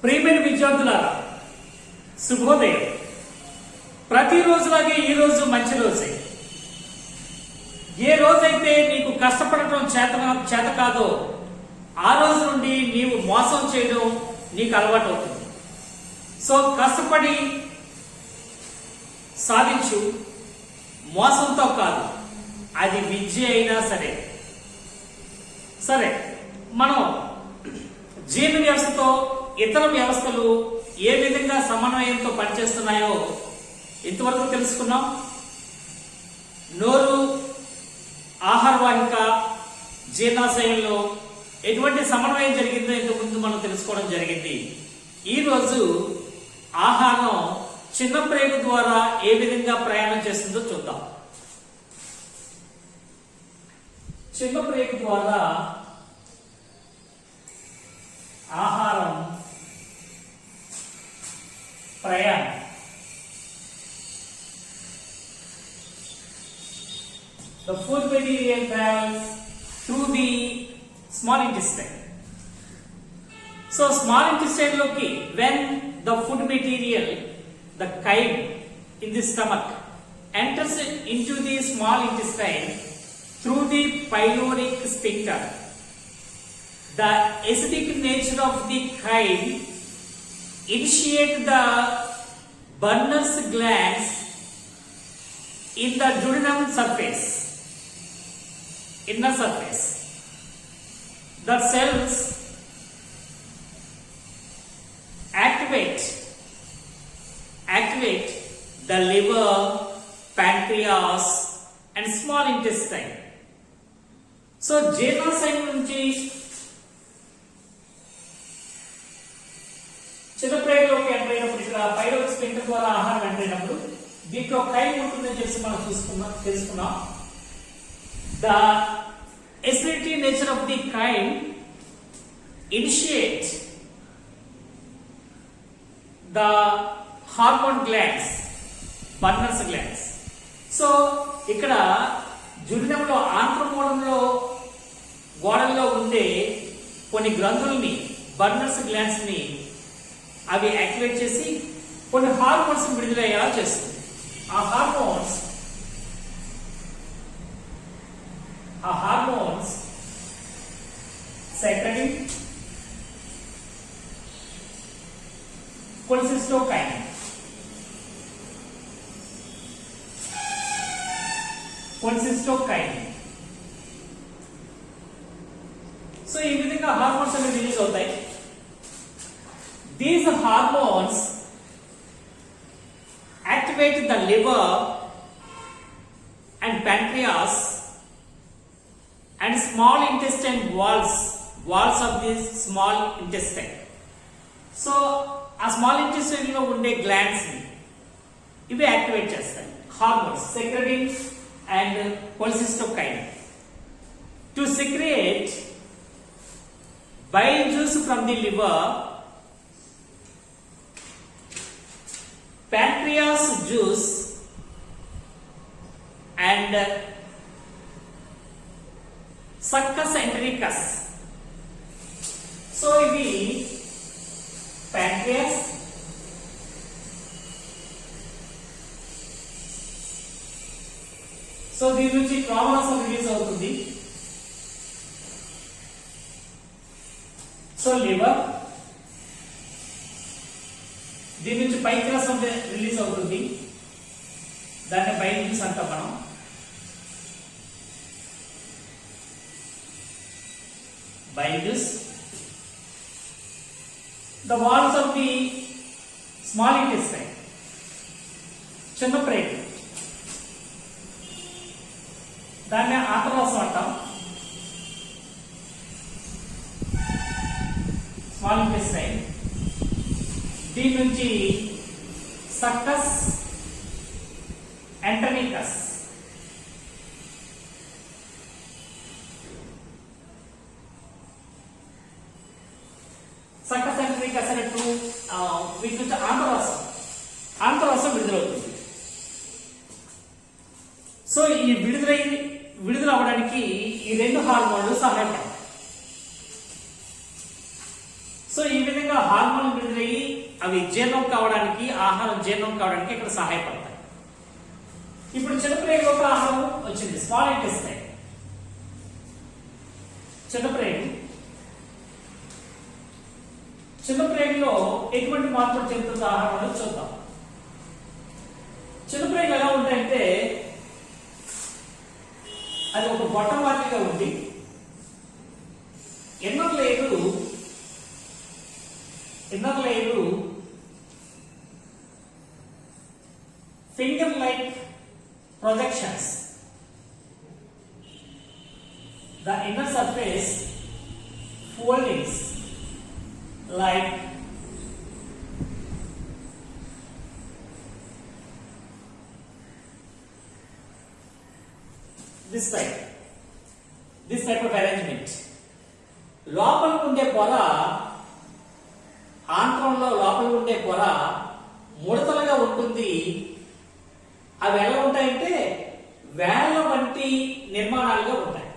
ప్రియమైన విద్యార్థులారా శుభోదయం. ప్రతిరోజులాగే ఈ రోజు మంచి రోజే. ఏ రోజైతే నీకు కష్టపడటం చేత కాదో ఆ రోజు నుండి నీవు మోసం చేయడం నీకు అలవాటు అవుతుంది. సో కష్టపడి సాధించు, మోసంతో కాదు. అది విద్య అయినా సరే. మనం జీర్ణ వ్యవస్థతో ఇతర వ్యవస్థలు ఏ విధంగా సమన్వయంతో పనిచేస్తున్నాయో ఇంతవరకు తెలుసుకున్నాం. నోరు, ఆహార వాహిక, జీర్ణాశయంలో ఎటువంటి సమన్వయం జరిగిందో ఇంతకుముందు మనం తెలుసుకోవడం జరిగింది. ఈరోజు ఆహారం చిన్న ప్రేగు ద్వారా ఏ విధంగా ప్రయాణం చేస్తుందో చూద్దాం. చిన్న ప్రేగు ద్వారా ఆహారం ప్రయాణం the food material travels through the small intestine. So small intestine loki, when the food material, the chyme in the stomach enters into the small intestine through the pyloric sphincter, the acidic nature of the chyme initiate the Berners glands in the duodenum surface, inner surface. The cells activate the liver, pancreas and small intestine. So జీర్ణాశయం నుంచి చిన్నప్రేగులోకి enter అయినప్పుడు ఇక్కడ pyloric sphincter ద్వారా ఆహారం enter అయినప్పుడు దీంట్లో ఖైమ్ ఉంటుందని చెప్పి మనం తెలుసుకున్నాం. The acidity nature of the chyme initiate the hormone glands, Berners glands. So ఇక్కడ జుడినంలో ఆంత్రమూలంలో గోడల్లో ఉండే కొన్ని గ్రంథుల్ని, బర్నర్స్ గ్లాండ్స్ ని అవి యాక్టివేట్ చేసి కొన్ని హార్మోన్స్ విడుదలయ్యేలా చేస్తుంది. ఆ హార్మోన్స్ సెక్రెటింగ్ కొలిసిస్టోకైన్. సో ఈ విధంగా హార్మోన్స్ అనేవి రిలీజ్ అవుతాయి. These hormones activate the liver and pancreas and small intestine walls of this small intestine. So a small intestine lo unde glands ivi activate chestayi hormones secreting and cholecystokinin to secrete bile juice from the liver, pancreas juice and succus entericus. So ivi pancreas, so దీని నుంచి క్రామరసం release అవుతుంది. So liver, దీని నుంచి పైక్రసం release అవుతుంది. దాన్ని bile juice అంటాం మనం. Bile juice. The walls of the small intestine, చిన్న ప్రేగు, దాన్ని ఆంత్రరసం అంటాం. Small intestine. దీని నుంచి సక్కస్ ఎంటరికస్, సక్కస్ ఎంటరికస్ అనే వీటి నుంచి ఆంధ్రరసం విడుదలవుతుంది. సో ఈ విడుదల అవ్వడానికి ఈ రెండు హార్మోన్లు సహాయపడతాయి. సో సో ఈ విధంగా హార్మోన్ విడుదలయ్యి అవి జీర్ణం కావడానికి, ఆహారం జీర్ణం కావడానికి ఇక్కడ సహాయపడతాయి. ఇప్పుడు చిన్నప్రేగు లోపల ఆహారం వచ్చింది, స్మాల్ ఇంటెస్టైన్. చిన్నప్రేగులో ఎటువంటి మార్పులు చెందుతుంది ఆహారం అనేది చూద్దాం. చిన్నప్రేగులు ఎలా ఉంటాయంటే అది ఒక బొట్టం మాదిరిగా ఉంది. Inner layer finger like projections. The inner surface foldings like this type of arrangement. లోపల ఉండే పొర, ఆంత్రంలో లోపల ఉండే పొర ముడతలుగా ఉంటుంది. అవి ఎలా ఉంటాయంటే వేళ్ళ వంటి నిర్మాణాలుగా ఉంటాయి.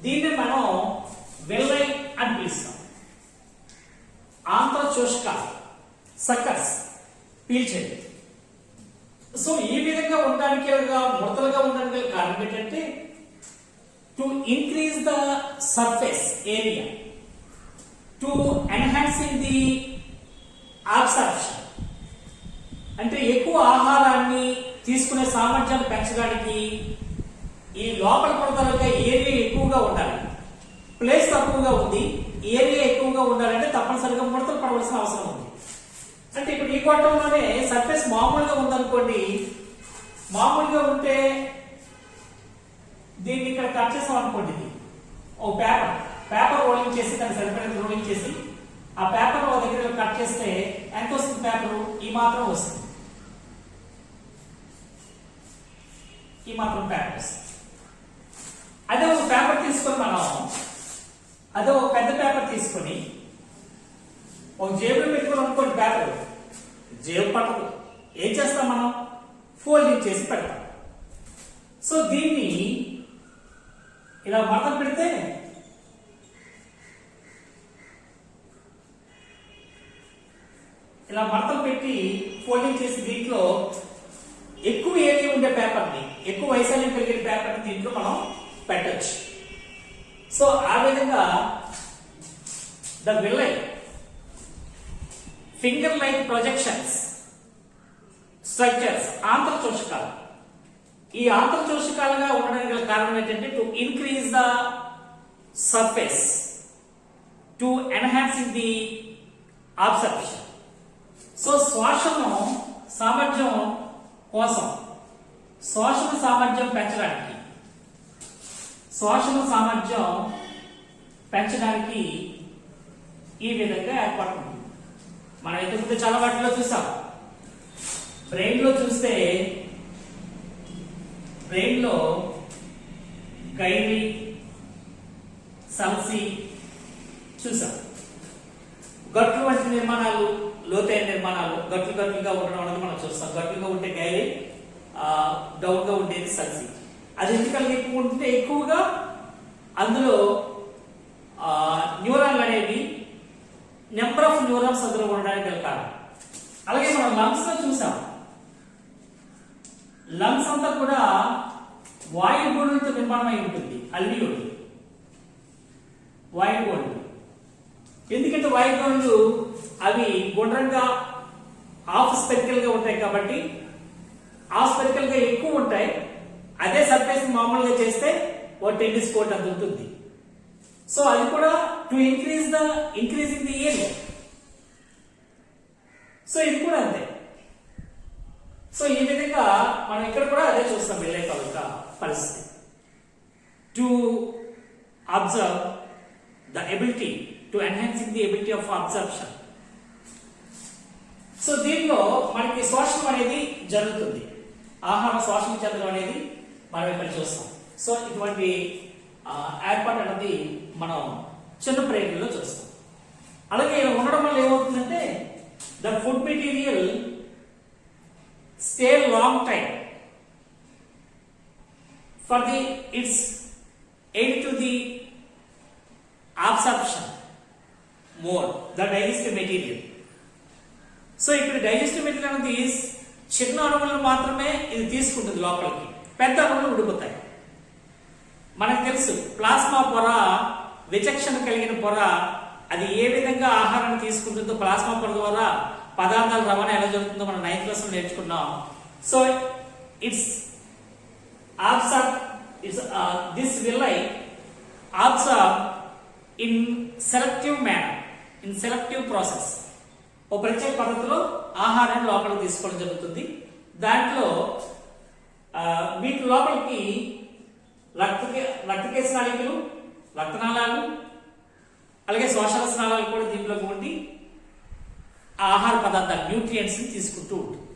దీన్ని మనం వెల్లై అని పిలుస్తాం. ఆంత్రచోషకాలు, సక్కర్స్, పీల్చేది. సో ఈ విధంగా ఉండడానికి, ముడతలుగా ఉండడానికి కారణం ఏంటంటే to increase the surface area, to enhancing the absorption, అంటే ఎక్కువ ఆహారాన్ని తీసుకునే సామర్థ్యాన్ని పెంచడానికి ఈ లోపల పొరతలుగా ఏరియా ఎక్కువగా ఉండాలి. ప్లేస్ తక్కువగా ఉంది, ఏరియా ఎక్కువగా ఉండాలంటే తప్పనిసరిగా ముడతలు పడవలసిన అవసరం ఉంది. అంటే ఇప్పుడు ఈ గొట్టంలోనే సర్ఫేస్ మామూలుగా ఉందనుకోండి, మామూలుగా ఉంటే దీన్ని ఇక్కడ కట్ చేసాం అనుకోండి, ఓ పేపర్ రోలింగ్ చేసి దాన్ని సరిపడిన రోలింగ్ చేసి ఆ పేపర్ దగ్గర కట్ చేస్తే ఎంత వస్తుంది? పేపర్ ఈ మాత్రం వస్తుంది, ఈ మాత్రం పేపర్ వస్తుంది. అదే ఒక పేపర్ తీసుకొని అదే ఒక పెద్ద పేపర్ తీసుకొని ఒక జేబులో పెట్టుకుని అనుకోండి, పేపర్ జేబు పట్టదు. ఏం చేస్తాం మనం? ఫోల్డింగ్ చేసి పెడతాం. సో దీన్ని ఇలా మడత పెడితే ఇలా మడతలు పెట్టి ఫోల్డింగ్ చేసి దీంట్లో ఎక్కువ ఏరియా ఉండే పేపర్ని, ఎక్కువ వైశాల్యం కలిగిన పేపర్ని దీంట్లో మనం పెట్టచ్చు. సో ఆ విధంగా the villi finger like projections structures ఆంత్రచోషకాలు. ఈ ఆంత్రచోషకాలుగా ఉండడానికి గల కారణం ఏంటంటే to increase the surface, to enhancing the absorption. So శ్వాసను సామర్థ్యం కోసం, శ్వాసన సామర్థ్యం పెంచడానికి ఈ విధంగా ఏర్పడుతుంది. మనం ఇంతకుముందు చాలా వాటిలో చూసాం. బ్రెయిన్ లో చూస్తే బ్రెయిన్ లో గైరీ, సల్సి చూసాం. గట్లు వంటి నిర్మాణాలు, లోతైన నిర్మాణాలు, గట్లుగా ఉండడం అనేది మనం చూస్తాం. గట్లుగా ఉంటే గైరీ, డౌన్ గా ఉండేది సల్సి. అది ఎందుకల్లా ఎక్కువ ఉంటే ఎక్కువగా అందులో న్యూరాన్లు అనేవి, నెంబర్ ఆఫ్ న్యూరాన్స్ అందులో ఉండడానికి గల కారణం. అలాగే మనం లంగ్స్ లో చూసాం. లంగ్స్ అంతా కూడా వాయుగోళులతో నిర్మాణమై ఉంటుంది. అల్వియోలి వాయుగోళులు. ఎందుకంటే వాయుగోళులు అవి గుండ్రంగా హాఫ్ స్పెరికల్ గా ఉంటాయి కాబట్టి హాఫ్ స్పెరికల్ గా ఎక్కువ ఉంటాయి. అదే సర్ఫేస్ మామూలుగా చేస్తే ఓ టెన్నిస్ కోర్ట్ అంత ఉంటుంది. సో అది కూడా to increasing the area. So ఇది కూడా అంతే. సో ఈ విధంగా మనం ఇక్కడ కూడా అదే చూస్తాం. వెళ్ళే యొక్క పరిస్థితి to observe the ability, to enhancing the ability of absorption. So దీనిలో మనకి శ్వాసనం అనేది జరుగుతుంది. ఆహారం శ్వాసనం చెందడం అనేది మనం ఇక్కడ చూస్తాం. సో ఇటువంటి ఏర్పాటు అనేది మనం చిన్న ప్రేగుల్లో చూస్తాం. అలాగే ఉండడం వల్ల ఏమవుతుందంటే the food material stay long time for the it's aid to the absorption. more, the digestive material. So ఇక్కడ డైజెస్టివ్ మెటీరియల్ అనేది చిన్న అణువులను మాత్రమే ఇది తీసుకుంటుంది లోపలికి, పెద్ద అణువులు ఉడిపోతాయి. మనకు తెలుసు ప్లాస్మా పొర విచక్షణ కలిగిన పొర, అది ఏ విధంగా ఆహారాన్ని తీసుకుంటుందో ప్లాస్మా పొర ద్వారా పదార్థాల రవాణా ఎలా జరుగుతుందో మనం 9th క్లాస్ లో నేర్చుకున్నాం. So it's absorb this villi absorb in selective manner, in selective process. ఓ ప్రత్యేక పద్ధతిలో ఆహారాన్ని లోపలికి తీసుకోవడం జరుగుతుంది. దాంట్లో వీటి లోపలికి రక్తకేశ నాళికలు, రక్తనాళాలు, అలాగే శ్వాస స్నాళాలు కూడా దీంట్లోకి ఉండి ఆహార పదార్థాలు న్యూట్రియంట్స్ తీసుకుంటూ ఉంటుంది.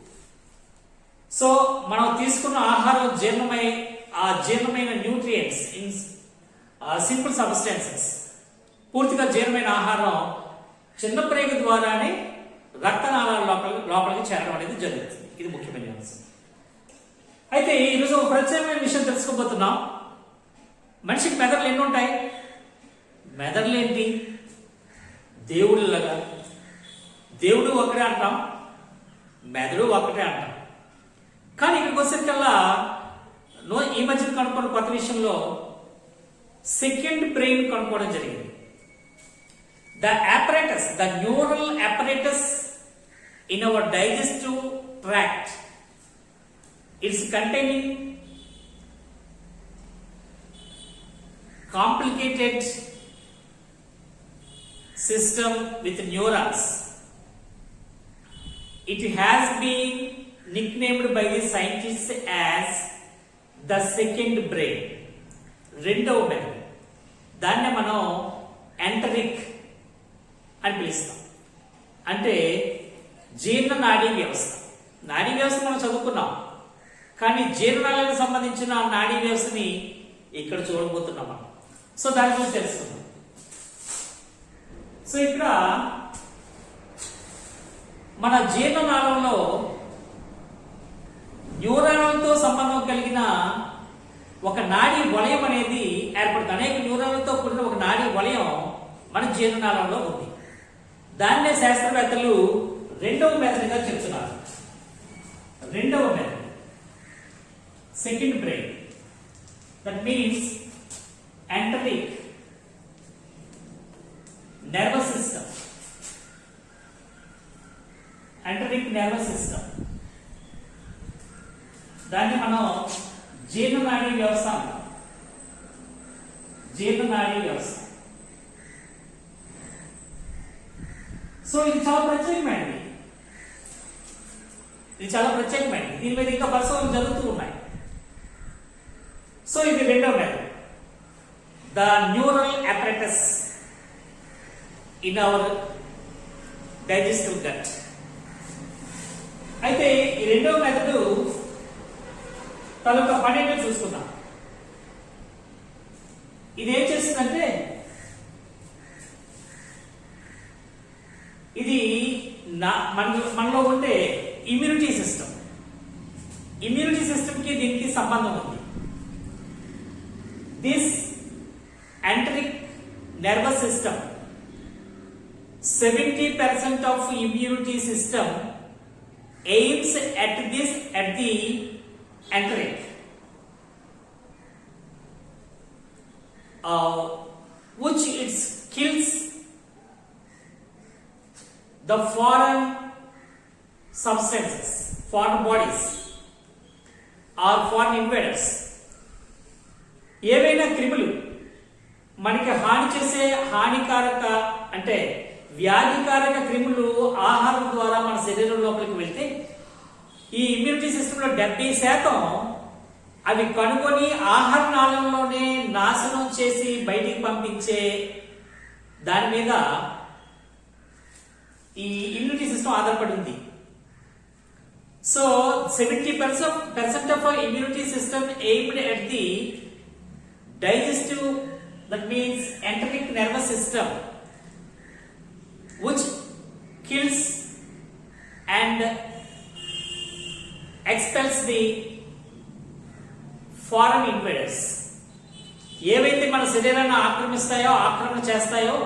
సో మనం తీసుకున్న ఆహారం జీర్ణమైన న్యూట్రియంట్స్ ఇన్ సింపుల్ సబ్స్టెన్సెస్, పూర్తిగా జీర్ణమైన ఆహారం చిన్న ప్రేగు ద్వారానే రక్తనాళాల లోపలికి చేరడం అనేది జరుగుతుంది. ఇది ముఖ్యమైన అంశం. అయితే ఈరోజు ఒక ప్రత్యేకమైన విషయం తెలుసుకోబోతున్నాం. మనిషికి మెదడులు ఎన్ని ఉంటాయి? మెదడులు ఏంటి? దేవుళ్ళగా, దేవుడు ఒకటే అంటాం, మెదడు ఒకటే అంటాం. కానీ ఇక్కడికి వచ్చేకల్లా ఈ మధ్యన కనుక్కున్న కొత్త విషయంలో సెకండ్ బ్రెయిన్ కనుక్కోవడం జరిగింది. The apparatus, the neural apparatus in our digestive tract, it's containing complicated system with neurons. It has been nicknamed by the scientists as the second brain, రెండవ మెదడు. దాన్ని మనం ఎంటరిక్ అని పిలుస్తాం. అంటే జీర్ణ నాడీ వ్యవస్థ. నాడీ వ్యవస్థ మనం చదువుకున్నాం, కానీ జీర్ణాలకు సంబంధించిన నాడీ వ్యవస్థని ఇక్కడ చూడబోతున్నాం మనం. సో దాని గురించి తెలుసుకుందాం. సో ఇక్కడ మన జీర్ణనాళంలో న్యూరాన్లతో సంబంధం కలిగిన ఒక నాడీ వలయం అనేది ఏర్పడుతుంది. అనేక న్యూరాన్లతో కూడిన ఒక నాడీ వలయం మన జీర్ణనాళంలో ఉంది. దాన్నే శాస్త్రవేత్తలు రెండవ మెదడుగా చెప్తున్నారు. రెండవ మెదడు, second brain. That means enteric nervous system. Enteric nervous system, దాన్ని మనం జీర్ణనాడీ వ్యవస్థ అంటాం. జీర్ణనాడీ వ్యవస్థ. సో ఇది చాలా ప్రత్యేకమైనది. దీని మీద ఇంకా పరిశోధనలు జరుగుతూ ఉన్నాయి. సో ఇది రెండవ method, the neural apparatus in our digestive gut. అయితే ఈ రెండవ మెథడ్ తలొక పనేటో చూసుకుందాం. ఇది ఏం చేస్తుందంటే, ఇది మనలో ఉండే ఇమ్యూనిటీ సిస్టమ్. ఇమ్యూనిటీ సిస్టమ్ కి దీనికి సంబంధం ఉంది. This enteric nervous system, 70% of immunity system aims at the enteric, which it kills the foreign substances, foreign bodies or foreign invaders. ఏవైనా క్రిములు మనకి హాని చేసే హానికారక అంటే వ్యాధికారక క్రిములు ఆహారం ద్వారా మన శరీరం లోపలికి వెళ్తే ఈ ఇమ్యూనిటీ సిస్టంలో 70% అవి కనుగొని ఆహార నాళంలోనే నాశనం చేసి బయటికి పంపించే దాని మీద ఈ ఇమ్యూనిటీ సిస్టమ్ ఆధారపడి ఉంది. So 70% of our immunity system aimed at the digestive, that means enteric nervous system, which kills and expels the foreign invaders. ఏవైతే మన శరీరాన్ని ఆక్రమణ చేస్తాయో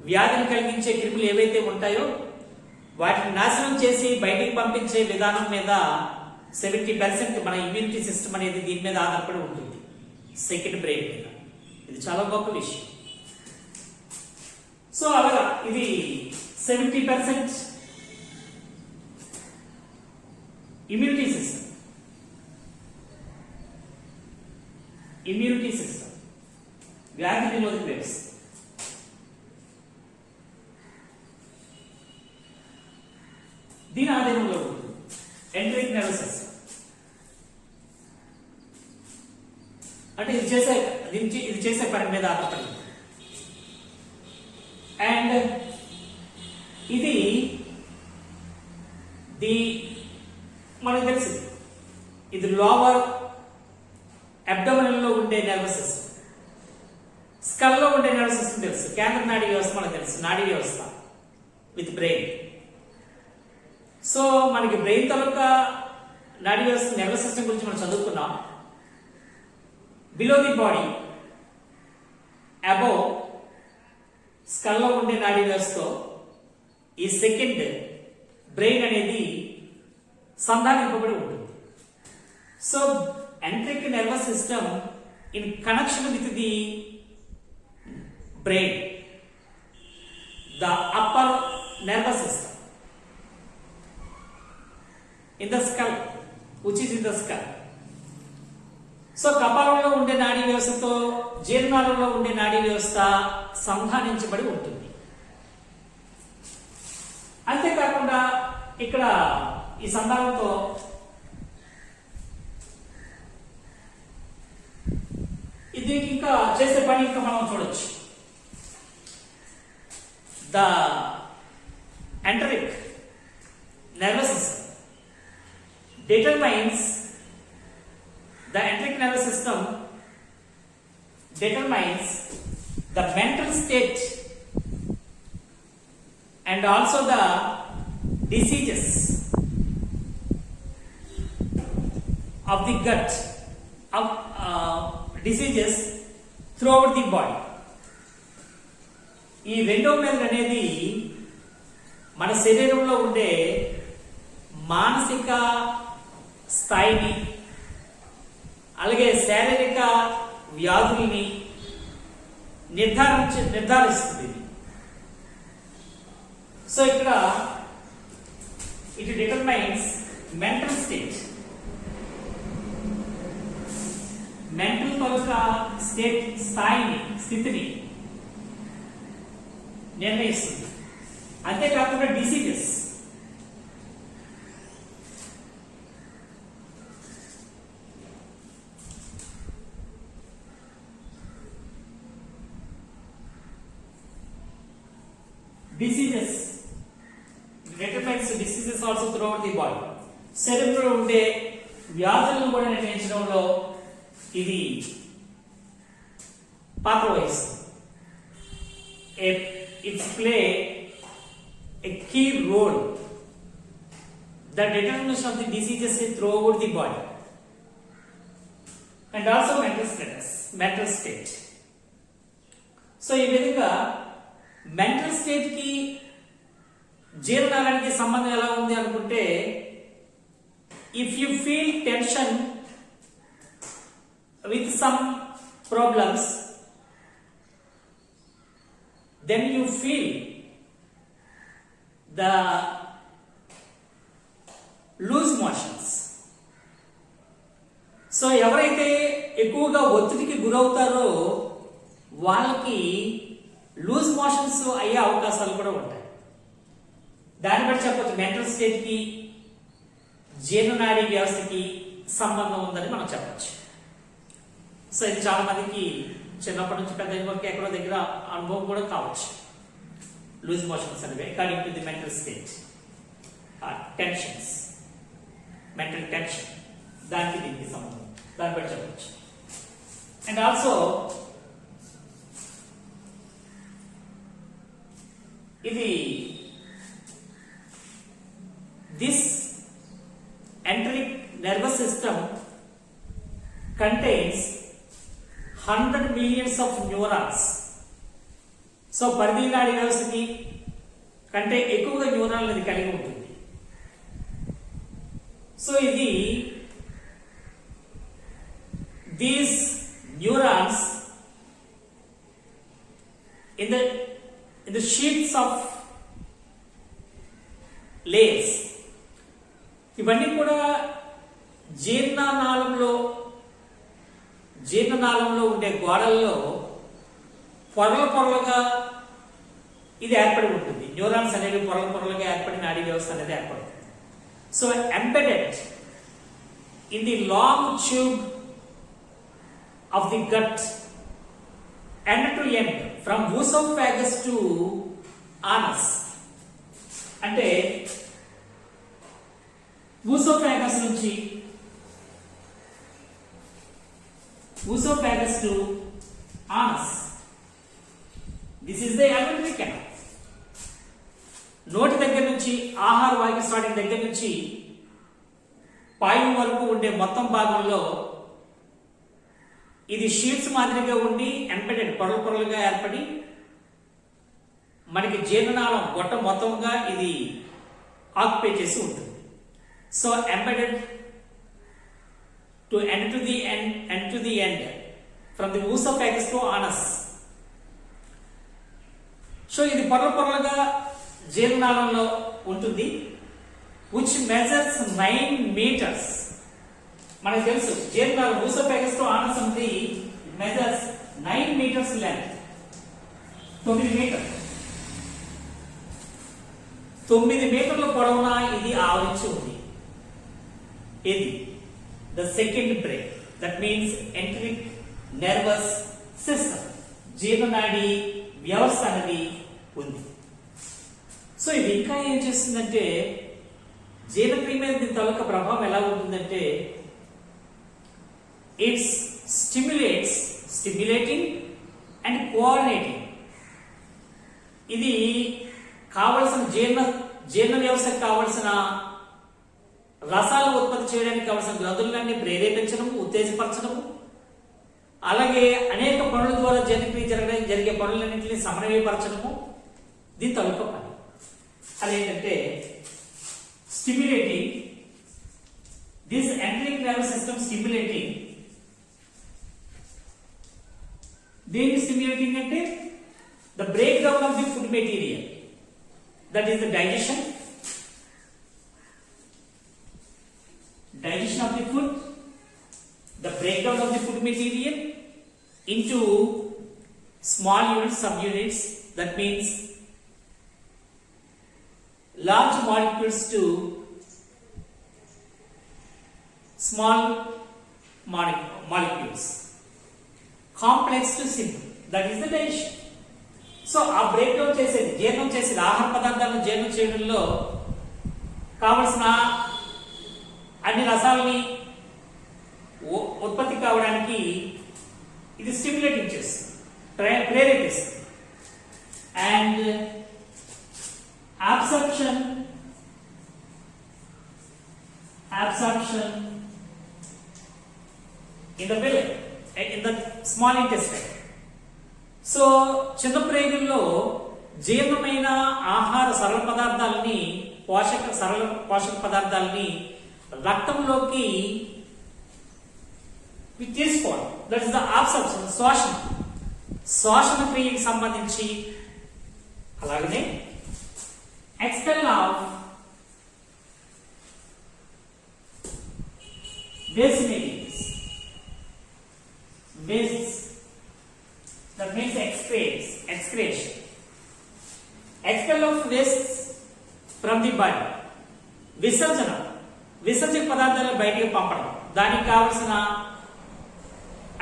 వ్యాధిని కలిగించే క్రిములు ఏవైతే ఉంటాయో వాటిని నాశనం చేసి బయటికి పంపించే విధానం మీద 70% మన ఇమ్యూనిటీ సిస్టమ్ అనేది దీని మీద ఆధారపడి ఉంటుంది, సెకండ్ బ్రెయిన్ మీద. ఇది చాలా గొప్ప విషయం. సో అలాగా ఇది 70% ఇమ్యూనిటీ సిస్టమ్. వ్యాధి నిరోధక వ్యవస్థ. దీని ఆధీనంలో ఉంటుంది ఎంటరిక్ నర్వస్ సిస్టమ్. అంటే ఇది చేసే పని మీద ఆధారపడి ఉంటుంది. అండ్ ఇది మనకు తెలుసు ఇది లోవర్ అబ్డోమినల్ లో ఉండే నర్వస్ సిస్టమ్. స్కల్ లో ఉండే నర్వస్ సిస్టమ్ తెలుసు, కేంద్ర నాడీ వ్యవస్థ మనకు తెలుసు, నాడీ వ్యవస్థ విత్ బ్రెయిన్. సో మనకి బ్రెయిన్ తాలూకా నాడీ వ్యవస్థ నర్వస్ సిస్టమ్ గురించి మనం చదువుకున్నాం. Below the body above skull లో ఉండే నాడీ వ్యవస్థతో ఈ సెకండ్ బ్రెయిన్ అనేది సంధానింపబడి ఉంటుంది. So enteric nervous system in connection with the brain, the upper nervous system in the skull, which is in the skull. So కపాలంలో ఉండే నాడీ వ్యవస్థతో జీర్ణాలలో ఉండే నాడీ వ్యవస్థ సంధానించబడి ఉంటుంది. అంతేకాకుండా ఇక్కడ ఈ సంధానంతో ఇది ఇంకా చేసే పని ఇంకా మనం చూడొచ్చు. The enteric nervous system determines the enteric nervous system determines the mental state and also the diseases of the gut, of diseases throughout the body. ఈ రెండో మెదడు అనేది మన శరీరంలో ఉండే మానసిక స్థాయిని అలాగే శారీరక వ్యాధుల్ని నిర్ధారిస్తుంది. సో ఇక్కడ it determines mental state, mental తాలూకా స్థితిని నిర్ణయిస్తుంది. అంతేకాకుండా diseases, determines diseases also throughout the body. శరీరంలో ఉండే వ్యాధులను కూడా నిర్ణయించడంలో ఇది పాత్ర వహిస్తుంది. It play a key role the determination of the diseases throughout the body and also mental state. So ఈ విధంగా మెంటల్ స్టేట్ కి జీర్ణానికి సంబంధం ఎలా ఉంది అనుకుంటే, if you feel tension with some problems then you feel the loose motions. So ఎవరైతే ఎక్కువగా ఒత్తిడికి గురవుతారో వాళ్ళకి లూజ్ మోషన్స్ అయ్యే అవకాశాలు కూడా ఉంటాయి. దాన్ని బట్టి చెప్పొచ్చు మెంటల్ స్టేట్ కి జీర్ణనాడీ వ్యవస్థకి సంబంధం ఉందని మనం చెప్పచ్చు. సో ఇది చాలా మందికి చిన్నప్పటి నుంచి పెద్ద వరకు ఎక్కడో దగ్గర అనుభవం కూడా కావచ్చు. లూజ్ మోషన్స్ అనేవి according to the mental state, tensions, mental tension, దానికి దీనికి సంబంధం, దాన్ని బట్టి చెప్పచ్చు. అండ్ ఆల్సో ఇది this enteric nervous system contains 100 millions of neurons. So పరిధి నాడీ వ్యవస్థకి కంటే ఎక్కువగా న్యూరాన్లు అది కలిగి ఉంటుంది. సో ఇది these neurons in the sheets of layers. ఇవన్నీ కూడా జీర్ణనాళంలో ఉండే గోడల్లో పొరలుగా ఇది ఏర్పడి ఉంటుంది. న్యూరాన్స్ అనేవి పొరలుగా ఏర్పడి నాడీ వ్యవస్థ అనేది ఏర్పడుతుంది. So embedded in the long tube of the gut end to end from oesophagus to anus. అంటే oesophagus నుంచి oesophagus to anus. This is the alimentary canal. నోటి దగ్గర నుంచి ఆహార వాహిక స్టార్టింగ్ దగ్గర నుంచి పాయువు వరకు ఉండే మొత్తం భాగంలో ఇది షీట్స్ మాదిరిగా ఉండి ఎంబెడెడ్ పొరలుగా ఏర్పడి మనకి జీర్ణనాళం గొట్ట మొత్తంగా ఇది ఆక్యుపై చేసి ఉంటుంది. So embedded to end to the end from the oesophagus to anus. So ఇది పొరలుగా జీర్ణనాళంలో ఉంటుంది. which measures 9 meters. మనకు తెలుసు జీర్ణనాళం ఓసోఫాగస్ టు ఆనస్ ఉంది మెజర్స్ 9 meters లెంత్. 9 మీటర్ల పొడవున ఇది ఆవరించి ఉంది. ఇది the second brain, that means enteric nervous system, జీర్ణనాడి వ్యవస్థ అనేది ఉంది. సో ఇది ఇంకా ఏం చేస్తుందంటే జీర్ణక్రియ మీద దీని తాలూకా ప్రభావం ఎలా ఉంటుందంటే it stimulating and coordinating. ఇది కావలసిన జీర్ణ వ్యవస్థకు కావలసిన రసాలను ఉత్పత్తి చేయడానికి కావలసిన గ్రంథులన్నీ ప్రేరేపించడము, ఉత్తేజపరచడము, అలాగే అనేక పనుల ద్వారా జీర్ణక్రియ జరిగే పనులన్నింటినీ సమన్వయపరచడము దీని తాలూకా పని. అదేంటంటే stimulating this enteric nervous system stimulating. దేని స్టిమ్యులేటింగ్ అంటే the break down of the food material, that is the digestion of the food, the breakdown of the food material into small units, subunits, that means large molecules to small molecules, complex to simple, that is the digestion. So ఆ break down చేసేది, జీర్ణం చేసేది, ఆహార పదార్థాలను జీర్ణం చేయడంలో కావలసిన అన్ని రసాలని ఉత్పత్తి కావడానికి ఇది స్టిమ్యులేటింగ్ చేస్తుంది, ప్రేరేపిస్తుంది. And absorption in the belly, in the small intestine. So చిన్న ప్రేగుల్లో జీర్ణమైన ఆహార సరళ పదార్థాలని, పోషక పదార్థాలని రక్తంలోకి తీసుకోవడం, దట్ ఇస్ ద అబ్సార్ప్షన్, శ్వాసన క్రియకి సంబంధించి. అలాగనే expel of waste materials, that means excretion, expel of wastes from the body, విసర్జక పదార్థాలను బయటికి పంపడం, దానికి కావలసిన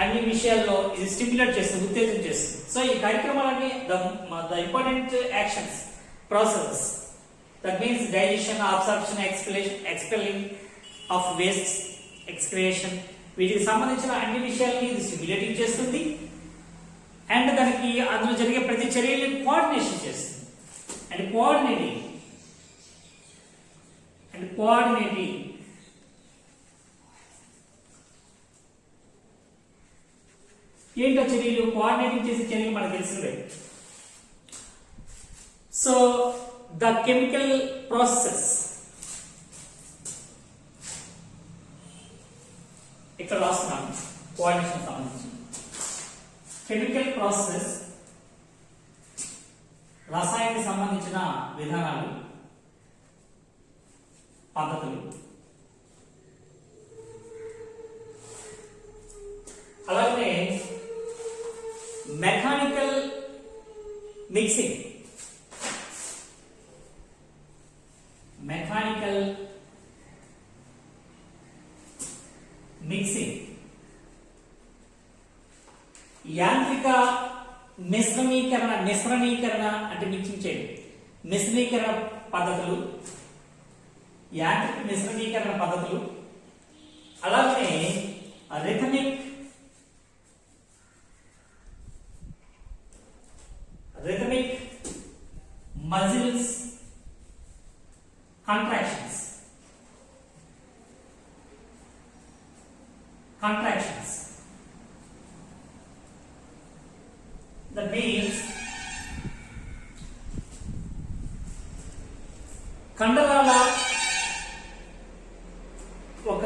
అన్ని విషయాల్లో ఇది స్టిమ్యులేట్ చేస్తుంది, ఉత్తేజం చేస్తుంది. సో ఈ కార్యక్రమాలన్నీ the important actions process, that means digestion, absorption, expelling of waste, excretion, వీటికి సంబంధించిన అన్ని విషయాలని ఇది స్టిమ్యులేటింగ్ చేస్తుంది. అండ్ దానికి అందులో జరిగే ప్రతి చర్యల్ని కోఆర్డినేషన్ చేస్తుంది. అండ్ కోఆర్డినేటింగ్ ఏంటో చర్యలు, కోఆర్డినేటింగ్ చేసే చర్యలు మనకు తెలిసినవే. సో ద కెమికల్ ప్రాసెస్, ఇక్కడ రాస్తున్నాను కోఆర్డినేషన్ సంబంధించి. కెమికల్ ప్రాసెస్ రసాయనకి సంబంధించిన విధానాలు, పద్ధతులు. అలాగే మెకానికల్ మిక్సింగ్, యాంత్రిక మిశ్రణీకరణ అంటే మిక్సింగ్ చేయడం, మిశ్రణీకరణ పద్ధతులు, యాంత్రిక మిశ్రణీకరణ పద్ధతులు. అలాగే rhythmic muscles contractions. That means కండరాల ఒక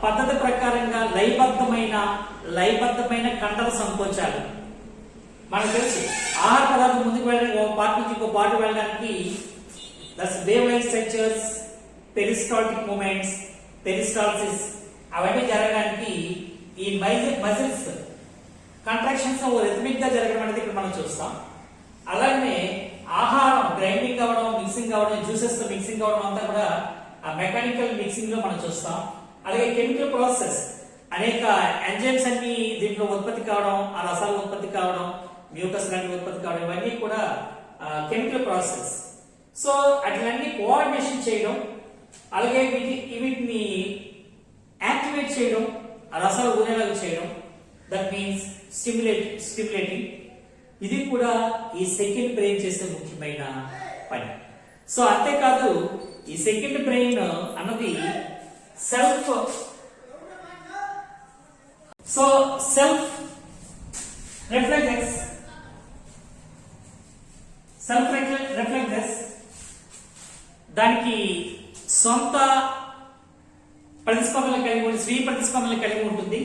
పద్ధతి ప్రకారంగా లయబద్ధమైన కండర సంకోచాలు. మనకు తెలుసు ఆహార పదార్థం ముందుకు వెళ్ళడానికి ఒక పార్ట్ నుంచి ఇంకో పార్ట్ వెళ్ళడానికి wave-like structures, peristaltic movements, peristalsis అవన్నీ జరగడానికి ఈ మజిల్స్ కంట్రాక్షన్స్ రిథమిక్ గా జరగడం అనేది ఇక్కడ మనం చూస్తాం. అలాగే ఆహారం గ్రైండింగ్ అవ్వడం, మిక్సింగ్ అవ్వడం, జ్యూసెస్ తో మిక్సింగ్ అవ్వడం అంతా కూడా ఆ మెకానికల్ మిక్సింగ్ లో మనం చూస్తాం. అలాగే కెమికల్ ప్రాసెస్ అనేక ఎంజైమ్స్ అన్ని దీంట్లో ఉత్పత్తి కావడం, ఆ రసాలు ఉత్పత్తి కావడం, మ్యూకస్ లాంటి ఉత్పత్తి కావడం, ఇవన్నీ కూడా కెమికల్ ప్రాసెస్. సో అట్లన్నీ కోఆర్డినేషన్ చేయడం, అలాగే వీటిని యాక్టివేట్ చేయడం, ఆ రసాలు ఊరేలాగా చేయడం, దట్ మీన్స్ స్టిమ్యులేటింగ్. ఇది కూడా ఈ సెకండ్ బ్రెయిన్ చేసే ముఖ్యమైన పని. సో అంతేకాదు ఈ సెకండ్ బ్రెయిన్ అన్నది సెల్ఫ్ రిఫ్లెక్టర్స్ దానికి సొంత ప్రతిస్పందనలు కలిగి ఉంటుంది, స్వీయ ప్రతిస్పందనలు కలిగి ఉంటుంది.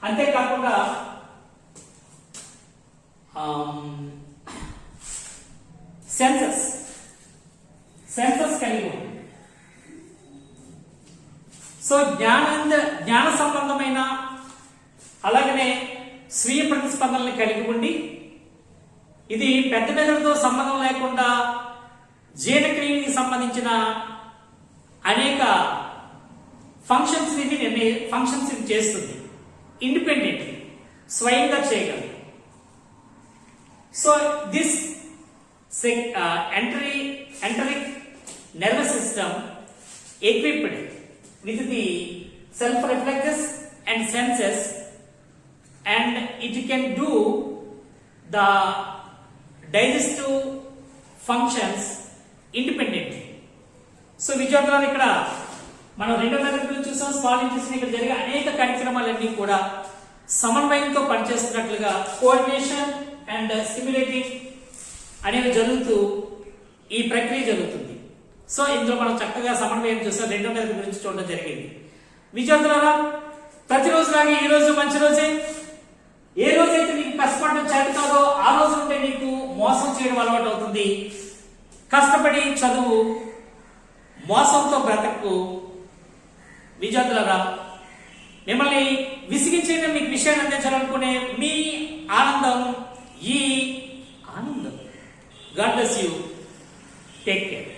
అంతేకాకుండా సెన్సస్ కలిగి ఉంటుంది. సో జ్ఞాన సంబంధమైన అలాగనే స్వీయ ప్రతిస్పందనలు కలిగి ఉండి, ఇది పెద్ద మెదడుతో సంబంధం లేకుండా జీర్ణక్రియకి సంబంధించిన అనేక ఫంక్షన్స్ ఇది చేస్తుంది. ఇండిపెండెంట్ స్వయంగా చేయగలదు. So this enteric nervous system equipped with the self reflexes and senses, and it can do the digestive functions independently. So విద్యార్థులు ఇక్కడ మనం రెండో తరగతిలో చూసాం, స్మాల్ ఇంటెస్టైన్ ఇక్కడ జరిగే అనేక కార్యక్రమాలన్నీ కూడా సమన్వయంతో పనిచేస్తున్నట్లుగా కోఆర్డినేషన్ అండ్ స్టిమ్యులేటింగ్ అనేవి జరుగుతూ ఈ ప్రక్రియ జరుగుతుంది. సో ఇందులో మనం చక్కగా సమన్వయం చూసాం, రెండో తరగతి గురించి చూడడం జరిగింది. విద్యార్థులారా, ప్రతిరోజులాగే ఈ రోజు మంచి రోజే. ఏ రోజైతే నీకు కష్టపడడం చేత కాదో ఆ రోజు నుండి నీకు మోసం చేయడం అలవాటు అవుతుంది. కష్టపడి చదువు, మోసంతో బ్రతకు. విద్యార్థులారా, మిమ్మల్ని విసిగించే మీకు విషయాన్ని అందించాలనుకునే మీ ఆనందం ఈ ఆనందం. God bless you. Take care.